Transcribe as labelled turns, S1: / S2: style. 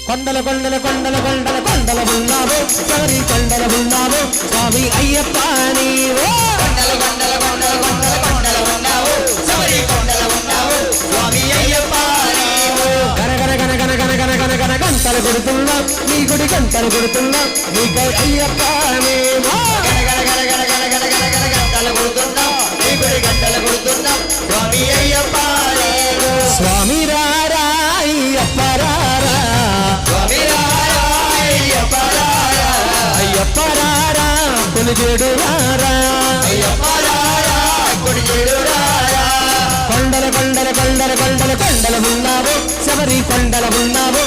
S1: కొండల కొండల కొండల కొండల కొండల ఉన్నావు శబరి కొండల ఉన్నావు స్వామి అయ్యప్ప నీవు
S2: కొండల కొండల కొండల కొండల కొండల ఉన్నావు శబరి కొండల ఉన్నావు స్వామి అయ్యప్ప నీవు
S1: గన గన గన గన గన గన గన గన గంటలు కొడుతున్నా నీ గుడి గంటలు కొడుతున్నా నీకై అయ్యప్ప నీవు
S2: గన గన గన గన గన గన గన గన గంటలు కొడుతున్నా నీ గుడి గంటలు కొడుతున్నా స్వామి అయ్యప్ప నీవు
S1: స్వామి రారా అయ్యప్ప రారా
S2: స్వామి రారా అయ్యప్ప రారా
S1: అయ్యప్ప రారా కొలుజేడు రారా
S2: అయ్యప్ప రారా కొడుచేడు రారా
S1: కొండల కొండల కొండల కొండల కొండల ఉన్నావు శబరి కొండల ఉన్నావు